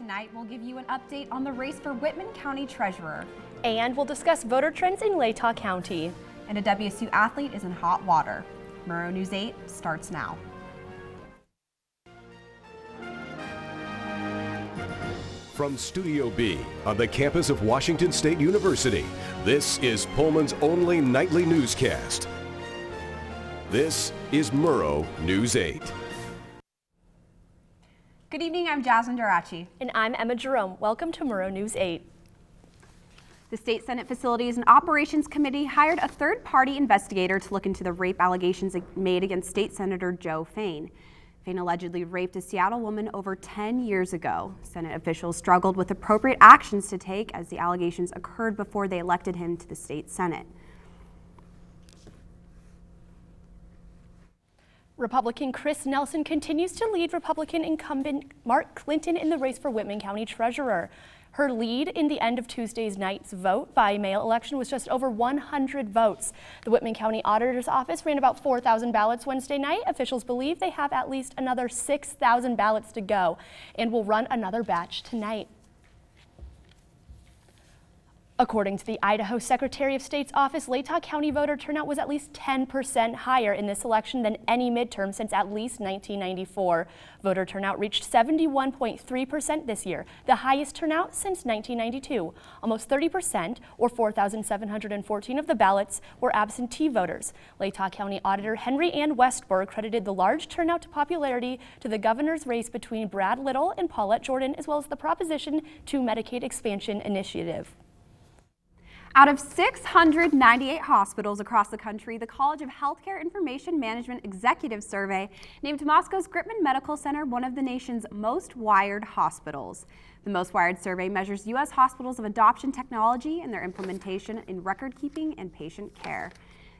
Tonight, we'll give you an update on the race for Whitman County Treasurer. And we'll discuss voter trends in Latah County. And a WSU athlete is in hot water. Murrow News 8 starts now. From Studio B on the campus of Washington State University, this is Pullman's only nightly newscast. This is Murrow News 8. Good evening, I'm Jasmine Darachi. And I'm Emma Jerome. Welcome to Murrow News 8. The State Senate Facilities and Operations Committee hired a third-party investigator to look into the rape allegations made against State Senator Joe Fain. Fain allegedly raped a Seattle woman over 10 years ago. Senate officials struggled with appropriate actions to take as the allegations occurred before they elected him to the state Senate. Republican Chris Nelson continues to lead Republican incumbent Mark Clinton in the race for Whitman County Treasurer. Her lead in the end of Tuesday's night's vote by mail election was just over 100 votes. The Whitman County Auditor's Office ran about 4,000 ballots Wednesday night. Officials believe they have at least another 6,000 ballots to go and will run another batch tonight. According to the Idaho Secretary of State's office, Latah County voter turnout was at least 10% higher in this election than any midterm since at least 1994. Voter turnout reached 71.3% this year, the highest turnout since 1992. Almost 30%, or 4,714 of the ballots, were absentee voters. Latah County Auditor Henry Ann Westberg credited the large turnout to popularity to the governor's race between Brad Little and Paulette Jordan, as well as the Proposition 2 Medicaid Expansion Initiative. Out of 698 hospitals across the country, the College of Healthcare Information Management Executive Survey named Moscow's Gritman Medical Center one of the nation's most wired hospitals. The Most Wired survey measures U.S. hospitals of adoption technology and their implementation in record-keeping and patient care.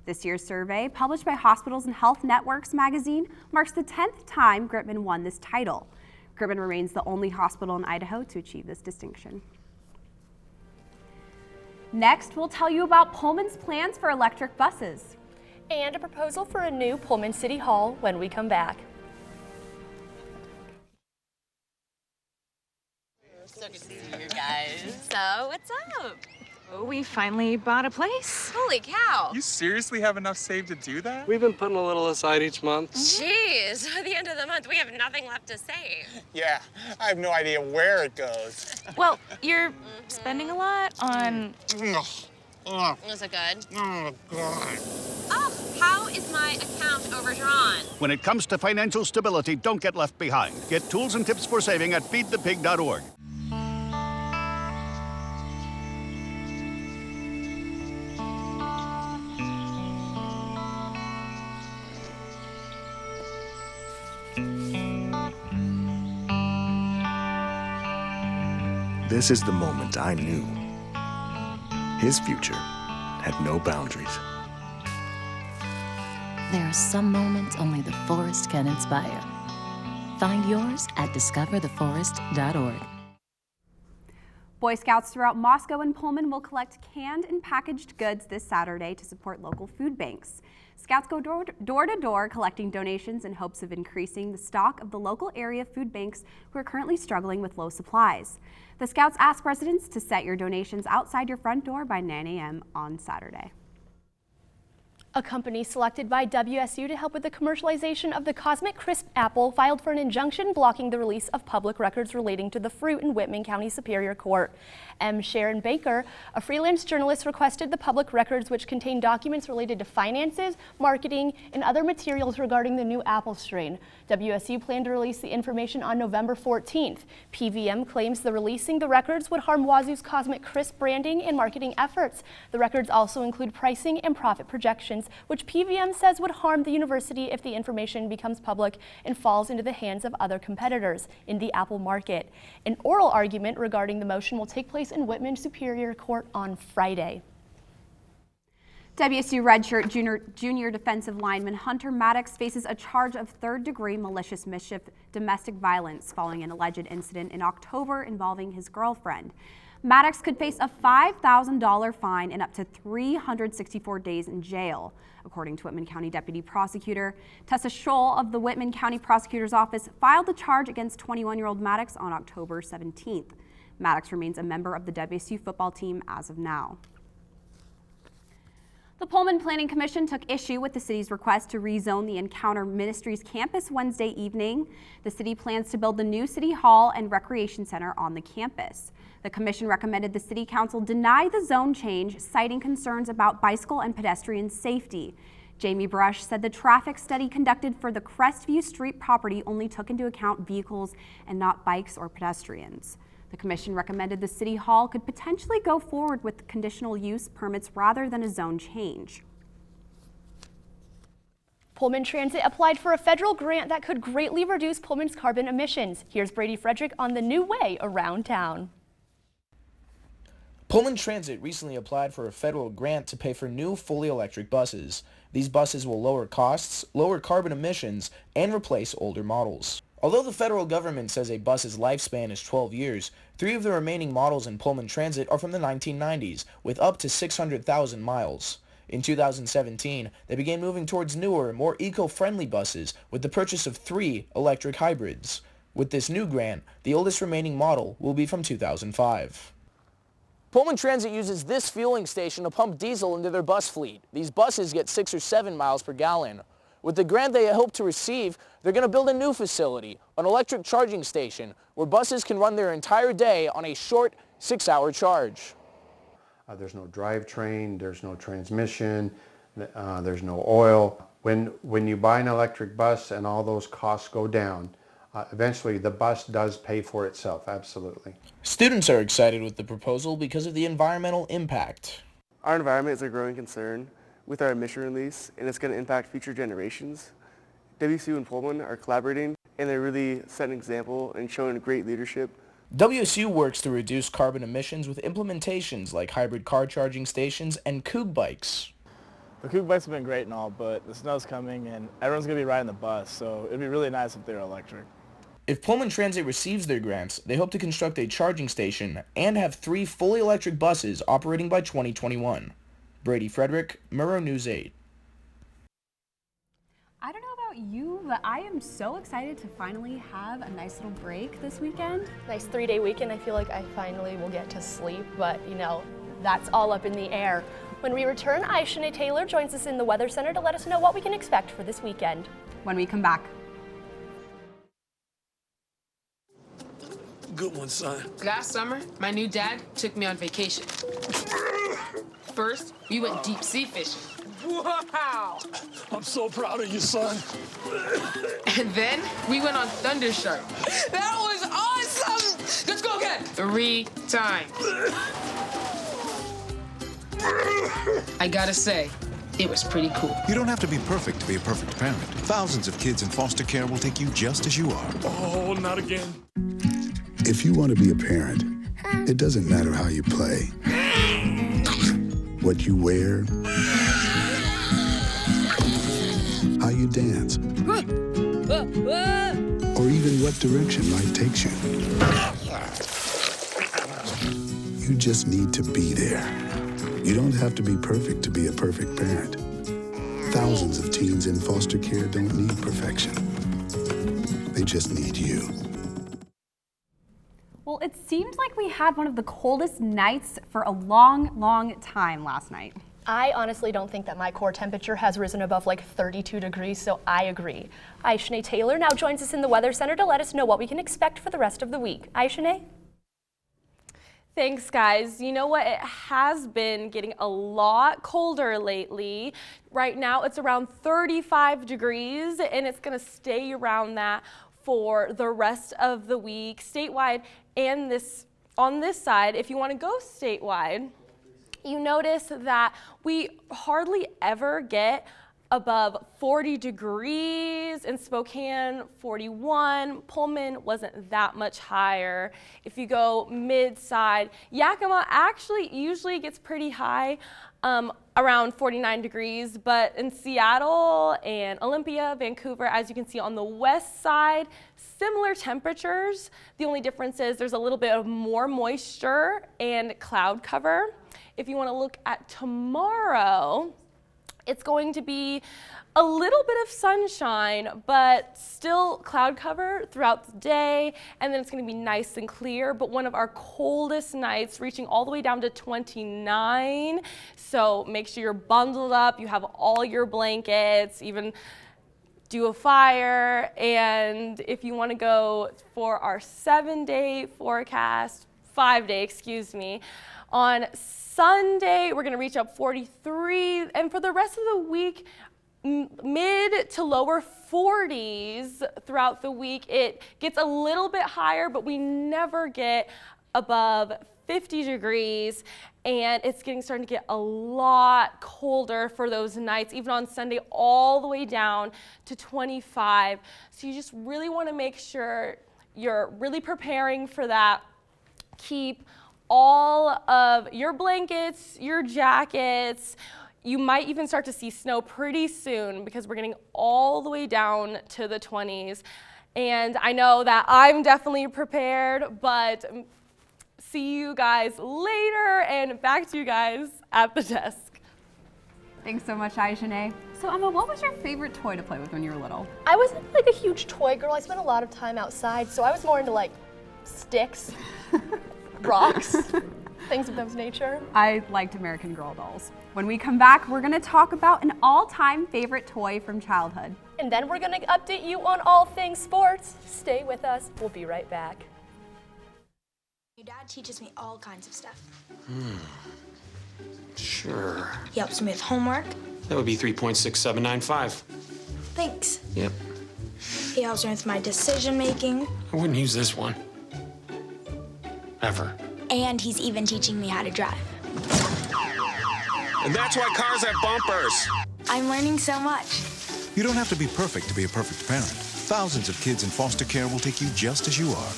This year's survey, published by Hospitals and Health Networks magazine, marks the 10th time Gritman won this title. Gritman remains the only hospital in Idaho to achieve this distinction. Next, we'll tell you about Pullman's plans for electric buses. And a proposal for a new Pullman City Hall when we come back. So good to see you guys. So, what's up? Oh, we finally bought a place. Holy cow. You seriously have enough saved to do that? We've been putting a little aside each month. Jeez, at the end of the month, we have nothing left to save. Yeah, I have no idea where it goes. Well, you're spending a lot on... Is it good? Oh, God. Oh, how is my account overdrawn? When it comes to financial stability, don't get left behind. Get tools and tips for saving at feedthepig.org. This is the moment I knew. His future had no boundaries. There are some moments only the forest can inspire. Find yours at discovertheforest.org. Boy Scouts throughout Moscow and Pullman will collect canned and packaged goods this Saturday to support local food banks. Scouts go door to door collecting donations in hopes of increasing the stock of the local area food banks who are currently struggling with low supplies. The Scouts ask residents to set your donations outside your front door by 9 a.m. on Saturday. A company selected by WSU to help with the commercialization of the Cosmic Crisp apple filed for an injunction blocking the release of public records relating to the fruit in Whitman County Superior Court. M. Sharon Baker, a freelance journalist, requested the public records which contain documents related to finances, marketing, and other materials regarding the new apple strain. WSU planned to release the information on November 14th. PVM claims the releasing the records would harm Wazoo's Cosmic Crisp branding and marketing efforts. The records also include pricing and profit projections, which PVM says would harm the university if the information becomes public and falls into the hands of other competitors in the apple market. An oral argument regarding the motion will take place in Whitman Superior Court on Friday. WSU redshirt junior defensive lineman Hunter Maddox faces a charge of third-degree malicious mischief domestic violence following an alleged incident in October involving his girlfriend. Maddox could face a $5,000 fine and up to 364 days in jail. According to Whitman County Deputy Prosecutor Tessa Scholl of the Whitman County Prosecutor's Office, filed the charge against 21-year-old Maddox on October 17th. Maddox remains a member of the WSU football team as of now. The Pullman Planning Commission took issue with the city's request to rezone the Encounter Ministries campus Wednesday evening. The city plans to build the new City Hall and Recreation Center on the campus. The commission recommended the City Council deny the zone change, citing concerns about bicycle and pedestrian safety. Jamie Brush said the traffic study conducted for the Crestview Street property only took into account vehicles and not bikes or pedestrians. The commission recommended the City Hall could potentially go forward with conditional use permits rather than a zone change. Pullman Transit applied for a federal grant that could greatly reduce Pullman's carbon emissions. Here's Brady Frederick on the new way around town. Pullman Transit recently applied for a federal grant to pay for new fully electric buses. These buses will lower costs, lower carbon emissions, and replace older models. Although the federal government says a bus's lifespan is 12 years, 3 of the remaining models in Pullman Transit are from the 1990s, with up to 600,000 miles. In 2017, they began moving towards newer, more eco-friendly buses with the purchase of 3 electric hybrids. With this new grant, the oldest remaining model will be from 2005. Pullman Transit uses this fueling station to pump diesel into their bus fleet. These buses get 6 or 7 miles per gallon. With the grant they hope to receive, they're going to build a new facility, an electric charging station, where buses can run their entire day on a short 6-hour charge. There's no drivetrain, there's no transmission, there's no oil. When you buy an electric bus and all those costs go down, eventually the bus does pay for itself, absolutely. Students are excited with the proposal because of the environmental impact. Our environment is a growing concern with our emission release, and it's going to impact future generations. WSU and Pullman are collaborating, and they really set an example and showing great leadership. WSU works to reduce carbon emissions with implementations like hybrid car charging stations and Coug bikes. The Coug bikes have been great and all, but the snow's coming and everyone's going to be riding the bus, so it'd be really nice if they're electric. If Pullman Transit receives their grants, they hope to construct a charging station and have 3 fully electric buses operating by 2021. Brady Frederick, Murrow News 8. I don't know about you, but I am so excited to finally have a nice little break this weekend. Nice 3-day weekend. I feel like I finally will get to sleep, but you know, that's all up in the air. When we return, Aishanae Taylor joins us in the Weather Center to let us know what we can expect for this weekend. When we come back. Good one, son. Last summer, my new dad took me on vacation. First, we went deep sea fishing. Wow! I'm so proud of you, son. And then we went on Thunder Shark. That was awesome! Let's go again. 3 times. I gotta say, it was pretty cool. You don't have to be perfect to be a perfect parent. Thousands of kids in foster care will take you just as you are. Oh, not again. If you want to be a parent, it doesn't matter how you play, what you wear, how you dance, or even what direction life takes you. You just need to be there. You don't have to be perfect to be a perfect parent. Thousands of teens in foster care don't need perfection. They just need you. Well, it seemed like we had one of the coldest nights for a long time last night. I honestly don't think that my core temperature has risen above like 32 degrees, so I agree. Aishanae Taylor now joins us in the Weather Center to let us know what we can expect for the rest of the week. Aishanae? Thanks, guys. You know what? It has been getting a lot colder lately. Right now, it's around 35 degrees, and it's going to stay around that for the rest of the week statewide. And on this side, if you want to go statewide, you notice that we hardly ever get above 40 degrees. In Spokane, 41. Pullman wasn't that much higher. If you go mid-side, Yakima actually usually gets pretty high, around 49 degrees, but in Seattle and Olympia, Vancouver, as you can see on the west side, similar temperatures. The only difference is there's a little bit of more moisture and cloud cover. If you want to look at tomorrow, it's going to be a little bit of sunshine, but still cloud cover throughout the day, and then it's going to be nice and clear, but one of our coldest nights, reaching all the way down to 29. So make sure you're bundled up, you have all your blankets, even do a fire. And if you want to go for our 7-day forecast, 5-day, excuse me, on Sunday, we're going to reach up 43, and for the rest of the week, mid to lower 40s throughout the week. It gets a little bit higher, but we never get above 50 degrees, and it's starting to get a lot colder for those nights, even on Sunday, all the way down to 25. So you just really want to make sure you're really preparing for that. Keep all of your blankets, your jackets. You might even start to see snow pretty soon because we're getting all the way down to the 20s. And I know that I'm definitely prepared, but see you guys later, and back to you guys at the desk. Thanks so much, Aishane. So Emma, what was your favorite toy to play with when you were little? I wasn't like a huge toy girl. I spent a lot of time outside, so I was more into like sticks, rocks, things of that nature. I liked American Girl dolls. When we come back, we're going to talk about an all-time favorite toy from childhood. And then we're going to update you on all things sports. Stay with us. We'll be right back. Your dad teaches me all kinds of stuff. Sure. He helps me with homework. That would be 3.6795. Thanks. Yep. He helps me with my decision making. I wouldn't use this one. Ever. And he's even teaching me how to drive. And that's why cars have bumpers. I'm learning so much. You don't have to be perfect to be a perfect parent. Thousands of kids in foster care will take you just as you are.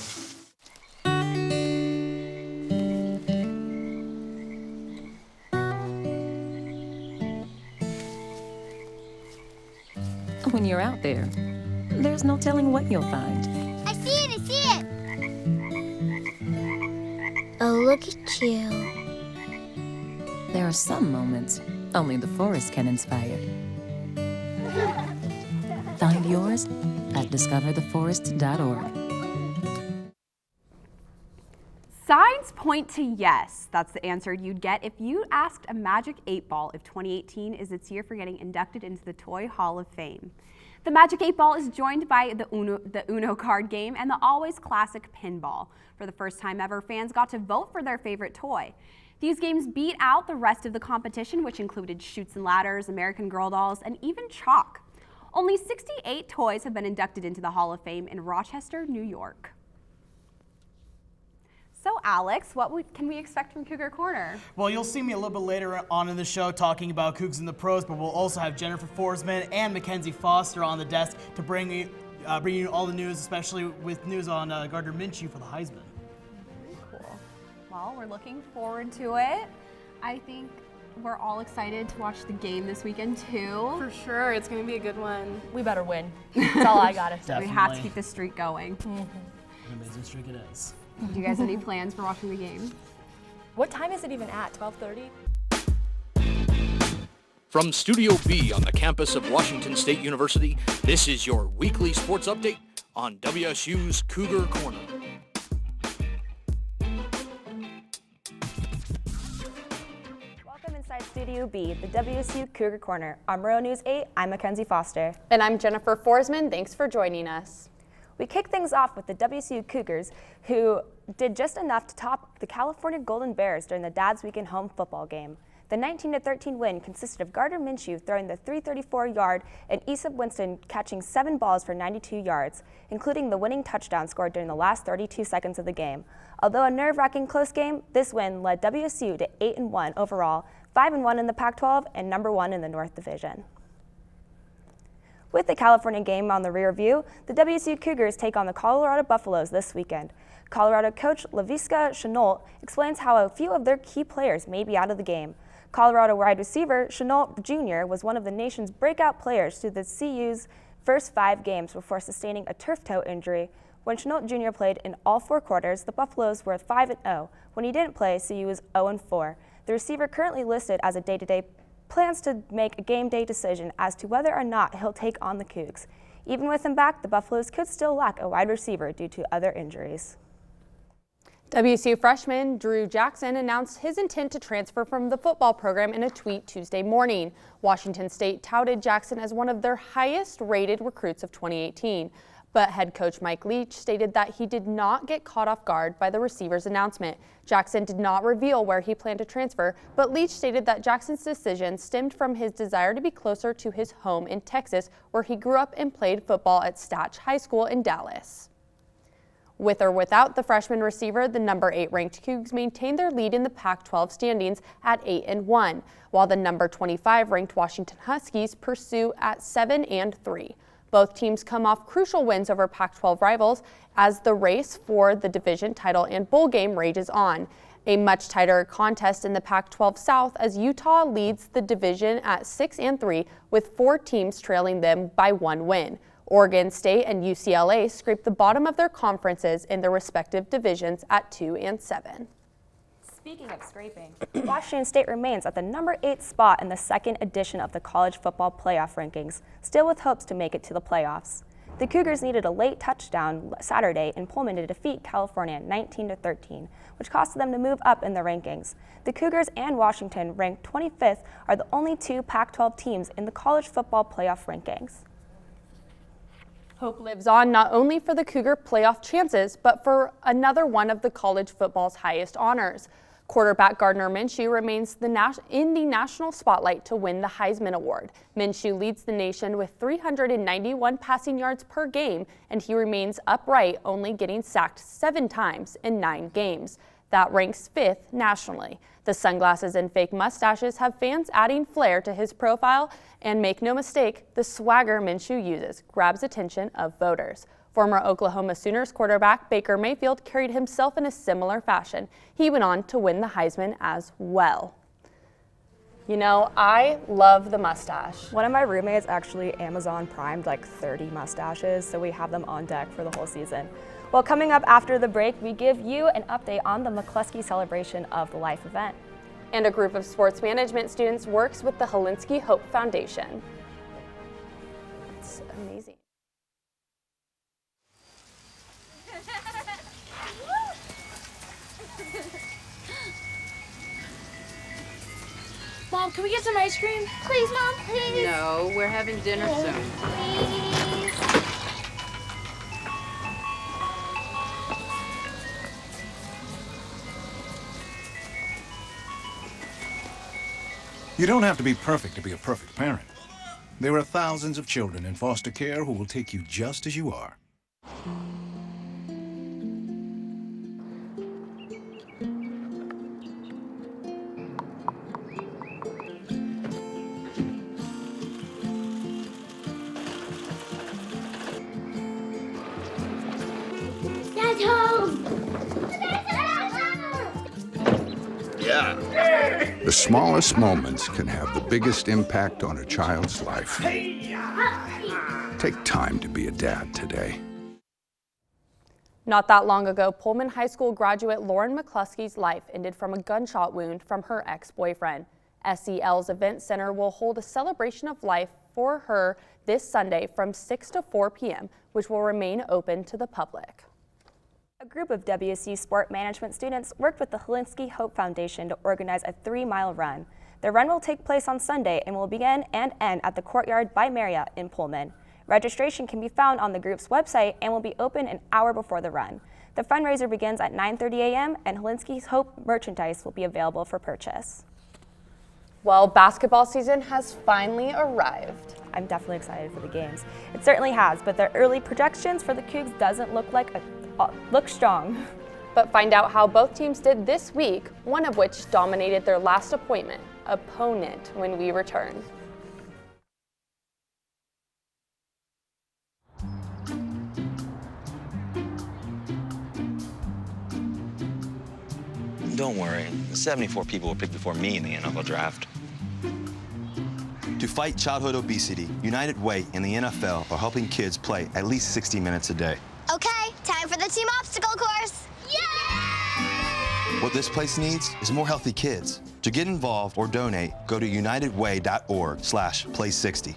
When you're out there, there's no telling what you'll find. I see it, I see it! Oh, look at you. There are some moments only the forest can inspire. Find yours at discovertheforest.org. Signs point to yes. That's the answer you'd get if you asked a Magic 8-Ball if 2018 is its year for getting inducted into the Toy Hall of Fame. The Magic 8-Ball is joined by the Uno card game and the always classic pinball. For the first time ever, fans got to vote for their favorite toy. These games beat out the rest of the competition, which included Chutes and Ladders, American Girl dolls, and even chalk. Only 68 toys have been inducted into the Hall of Fame in Rochester, New York. So Alex, what can we expect from Cougar Corner? Well, you'll see me a little bit later on in the show talking about Cougs in the Pros, but we'll also have Jennifer Forsman and Mackenzie Foster on the desk to bring you all the news, especially with news on Gardner Minshew for the Heisman. Very cool. Well, we're looking forward to it. I think we're all excited to watch the game this weekend too. For sure, it's going to be a good one. We better win. That's all I gotta say. We have to keep this streak going. An amazing streak it is. Do you guys have any plans for watching the game? What time is it even at? 12:30? From Studio B on the campus of Washington State University, this is your weekly sports update on WSU's Cougar Corner. Welcome inside Studio B, the WSU Cougar Corner. On Murrow News 8, I'm Mackenzie Foster. And I'm Jennifer Forsman. Thanks for joining us. We kick things off with the WSU Cougars, who did just enough to top the California Golden Bears during the Dad's Weekend home football game. The 19-13 win consisted of Gardner Minshew throwing the 334-yard and Easop Winston catching 7 balls for 92 yards, including the winning touchdown scored during the last 32 seconds of the game. Although a nerve-wracking close game, this win led WSU to 8-1 overall, 5-1 in the Pac-12, and #1 in the North Division. With the California game on the rear view, the WSU Cougars take on the Colorado Buffaloes this weekend. Colorado coach Laviska Shenault explains how a few of their key players may be out of the game. Colorado wide receiver Shenault Jr. was one of the nation's breakout players through the CU's first 5 games before sustaining a turf toe injury. When Shenault Jr. played in all 4 quarters, the Buffaloes were 5-0. When he didn't play, CU was 0-4. The receiver currently listed as a day-to-day plans to make a game day decision as to whether or not he'll take on the Cougs. Even with him back, the Buffaloes could still lack a wide receiver due to other injuries. WSU freshman Drew Jackson announced his intent to transfer from the football program in a tweet Tuesday morning. Washington State touted Jackson as one of their highest-rated recruits of 2018. But head coach Mike Leach stated that he did not get caught off guard by the receiver's announcement. Jackson did not reveal where he planned to transfer, but Leach stated that Jackson's decision stemmed from his desire to be closer to his home in Texas, where he grew up and played football at Statch High School in Dallas. With or without the freshman receiver, the number 8 ranked Cougs maintained their lead in the Pac-12 standings at 8-1, while the number 25 ranked Washington Huskies pursue at 7-3. Both teams come off crucial wins over Pac-12 rivals as the race for the division title and bowl game rages on. A much tighter contest in the Pac-12 South as Utah leads the division at 6-3 with 4 teams trailing them by 1 win. Oregon State and UCLA scraped the bottom of their conferences in their respective divisions at 2-7. Speaking of scraping, Washington State remains at the number 8 spot in the 2nd edition of the college football playoff rankings, still with hopes to make it to the playoffs. The Cougars needed a late touchdown Saturday in Pullman to defeat California 19-13, which cost them to move up in the rankings. The Cougars and Washington, ranked 25th, are the only 2 Pac-12 teams in the college football playoff rankings. Hope lives on not only for the Cougar playoff chances, but for another one of the college football's highest honors. Quarterback Gardner Minshew remains in the national spotlight to win the Heisman Award. Minshew leads the nation with 391 passing yards per game, and he remains upright, only getting sacked 7 times in 9 games. That ranks 5th nationally. The sunglasses and fake mustaches have fans adding flair to his profile, and make no mistake, the swagger Minshew uses grabs attention of voters. Former Oklahoma Sooners quarterback Baker Mayfield carried himself in a similar fashion. He went on to win the Heisman as well. You know, I love the mustache. One of my roommates actually Amazon primed like 30 mustaches, so we have them on deck for the whole season. Well, coming up after the break, we give you an update on the McCluskey Celebration of the Life event. And a group of sports management students works with the Helinski Hope Foundation. It's amazing. Mom, can we get some ice cream? Please, Mom, please. No, we're having dinner soon. Please. You don't have to be perfect to be a perfect parent. There are thousands of children in foster care who will take you just as you are. Dad's home. Yeah. The smallest moments can have the biggest impact on a child's life. Take time to be a dad today. Not that long ago, Pullman High School graduate Lauren McCluskey's life ended from a gunshot wound from her ex-boyfriend. SEL's Event Center will hold a celebration of life for her this Sunday from 6 to 4 p.m., which will remain open to the public. A group of WSU sport management students worked with the Helinski Hope Foundation to organize a 3-mile run. The run will take place on Sunday and will begin and end at the Courtyard by Marriott in Pullman. Registration can be found on the group's website and will be open an hour before the run. The fundraiser begins at 9:30 a.m. and Helinski's Hope merchandise will be available for purchase. Well, basketball season has finally arrived. I'm definitely excited for the games. It certainly has, but the early projections for the Cougs doesn't look strong. But find out how both teams did this week, one of which dominated their last opponent, when we return. Don't worry, 74 people were picked before me in the NFL draft. To fight childhood obesity, United Way and the NFL are helping kids play at least 60 minutes a day. Okay, time for the team obstacle course. Yay! What this place needs is more healthy kids. To get involved or donate, go to unitedway.org/play60.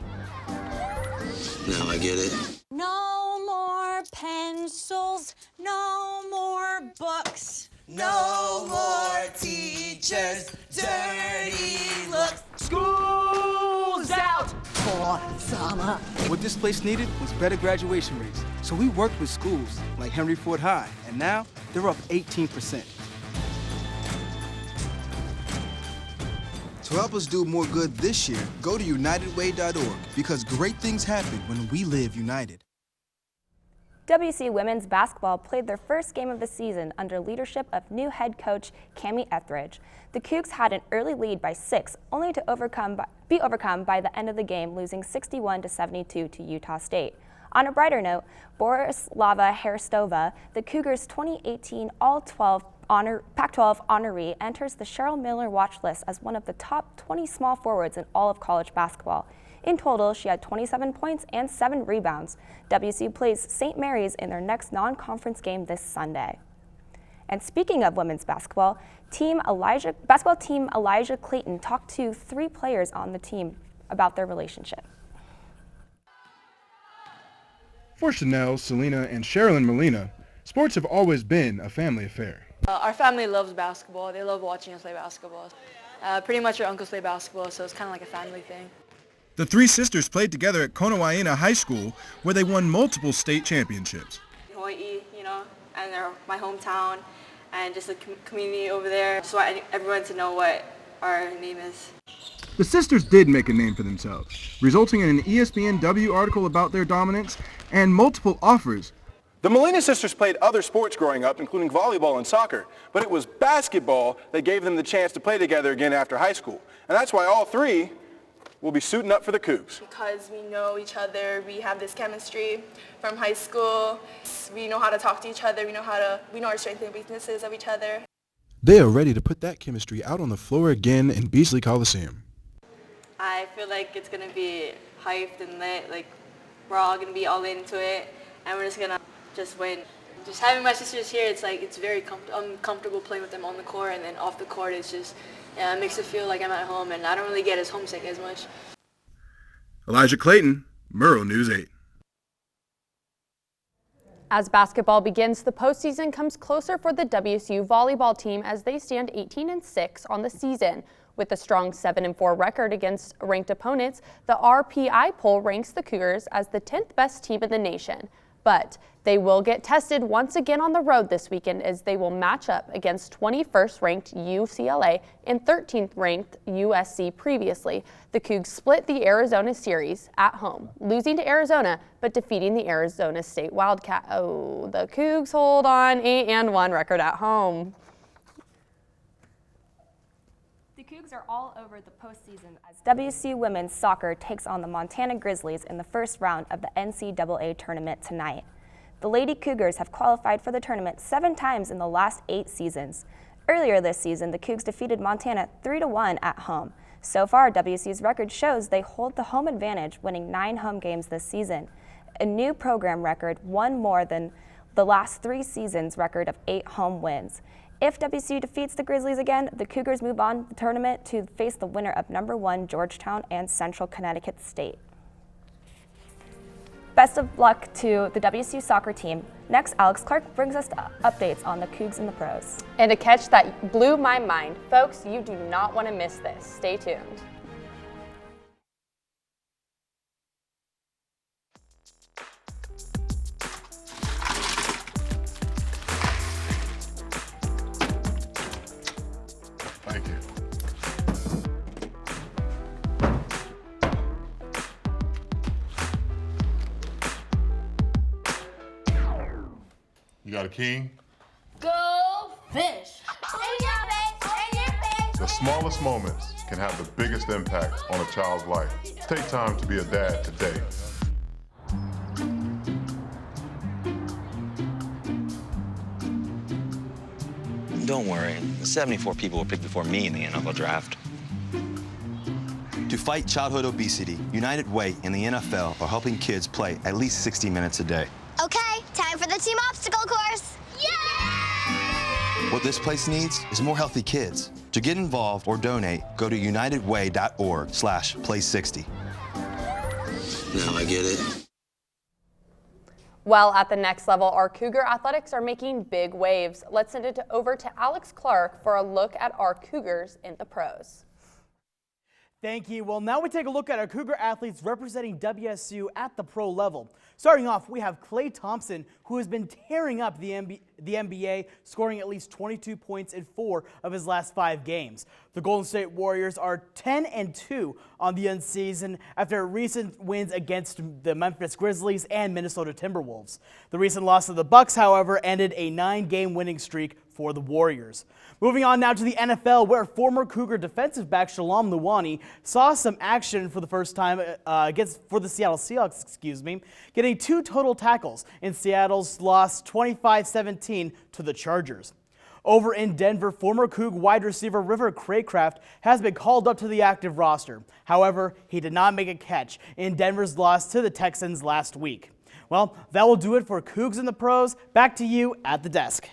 Now I get it. No more pencils, no more books, no more teachers, dirty looks. School's out for summer. What this place needed was better graduation rates. So we worked with schools like Henry Ford High, and now they're up 18%. To help us do more good this year, go to unitedway.org because great things happen when we live united. WSU women's basketball played their first game of the season under leadership of new head coach Cammie Etheridge. The Cougs had an early lead by 6, only to be overcome by the end of the game, losing 61-72 to Utah State. On a brighter note, Borislava Herstova, the Cougars' 2018 All-12 Pac-12 honoree, enters the Cheryl Miller watch list as one of the top 20 small forwards in all of college basketball. In total, she had 27 points and 7 rebounds. WSU plays St. Mary's in their next non-conference game this Sunday. And speaking of women's basketball team Elijah Clayton talked to 3 players on the team about their relationship. For Chanel, Selena, and Sherilyn Molina, sports have always been a family affair. Our family loves basketball. They love watching us play basketball. Pretty much our uncles play basketball, so it's kind of like a family thing. The 3 sisters played together at Konawaena High School, where they won multiple state championships. Hawaii, and they're my hometown, and just the community over there. Just want everyone to know what our name is. The sisters did make a name for themselves, resulting in an ESPN-W article about their dominance and multiple offers. The Molina sisters played other sports growing up, including volleyball and soccer, but it was basketball that gave them the chance to play together again after high school. And that's why all 3 will be suiting up for the Cougs. Because we know each other, we have this chemistry from high school. We know how to talk to each other. We know our strengths and weaknesses of each other. They are ready to put that chemistry out on the floor again in Beasley Coliseum. I feel like it's gonna be hyped and lit. Like we're all gonna be all into it, and we're just gonna win. Just having my sisters here, it's very comfortable playing with them on the court, and then off the court, it's just it makes it feel like I'm at home, and I don't really get as homesick as much. Elijah Clayton, Murrow News 8. As basketball begins, the postseason comes closer for the WSU volleyball team as they stand 18-6 on the season. With a strong 7-4 record against ranked opponents, the RPI poll ranks the Cougars as the 10th best team in the nation. But they will get tested once again on the road this weekend as they will match up against 21st ranked UCLA and 13th ranked USC previously. The Cougs split the Arizona series at home, losing to Arizona but defeating the Arizona State Wildcat. Oh, the Cougs hold on 8-1 record at home. The Cougs are all over the postseason as WSU women's soccer takes on the Montana Grizzlies in the first round of the NCAA tournament tonight. The Lady Cougars have qualified for the tournament 7 times in the last 8 seasons. Earlier this season, the Cougs defeated Montana 3-1 at home. So far, WSU's record shows they hold the home advantage, winning 9 home games this season, a new program record, 1 more than the last 3 seasons' record of 8 home wins. If WSU defeats the Grizzlies again, the Cougars move on the tournament to face the winner of number 1 Georgetown and Central Connecticut State. Best of luck to the WSU soccer team. Next, Alex Clark brings us updates on the Cougs and the pros. And a catch that blew my mind. Folks, you do not want to miss this. Stay tuned. Thank you. You got a king? Go fish. The smallest moments can have the biggest impact on a child's life. Take time to be a dad today. Don't worry, 74 people were picked before me in the NFL draft. To fight childhood obesity, United Way and the NFL are helping kids play at least 60 minutes a day. Okay, time for the team obstacle course. Yay! What this place needs is more healthy kids. To get involved or donate, go to unitedway.org/play60. Now I get it. Well, at the next level, our Cougar athletics are making big waves. Let's send it over to Alex Clark for a look at our Cougars in the pros. Thank you. Well, now we take a look at our Cougar athletes representing WSU at the pro level. Starting off, we have Klay Thompson, who has been tearing up the NBA, scoring at least 22 points in 4 of his last 5 games. The Golden State Warriors are 10-2 on the end season after recent wins against the Memphis Grizzlies and Minnesota Timberwolves. The recent loss to the Bucks, however, ended a 9-game winning streak for the Warriors. Moving on now to the NFL, where former Cougar defensive back Shalom Luani saw some action for the first time for the Seattle Seahawks, getting 2 total tackles in Seattle's loss 25-17 to the Chargers. Over in Denver, former Coug wide receiver River Craycraft has been called up to the active roster. However, he did not make a catch in Denver's loss to the Texans last week. Well, that will do it for Cougs in the pros. Back to you at the desk.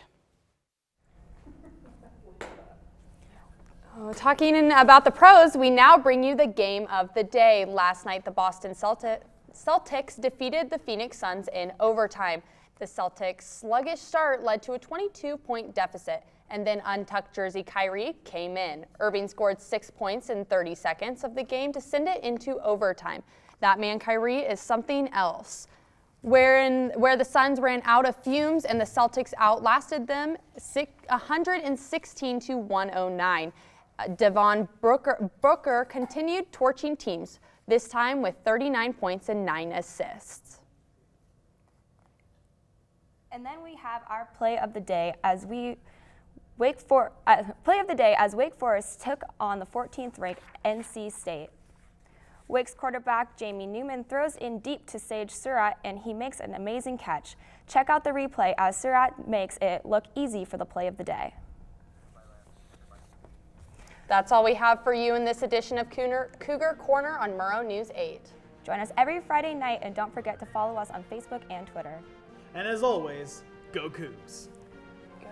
Talking about the pros, we now bring you the game of the day. Last night, the Boston Celtics defeated the Phoenix Suns in overtime. The Celtics' sluggish start led to a 22-point deficit, and then untucked jersey Kyrie came in. Irving scored 6 points in 30 seconds of the game to send it into overtime. That man Kyrie is something else. Where the Suns ran out of fumes and the Celtics outlasted them 116-109. Devon Booker continued torching teams, this time with 39 points and 9 assists. And then we have our play of the day as Wake Forest took on the 14th ranked NC State. Wake's quarterback Jamie Newman throws in deep to Sage Surratt, and he makes an amazing catch. Check out the replay as Surratt makes it look easy for the play of the day. That's all we have for you in this edition of Cougar Corner on Murrow News 8. Join us every Friday night, and don't forget to follow us on Facebook and Twitter. And as always, go Cougs. Go.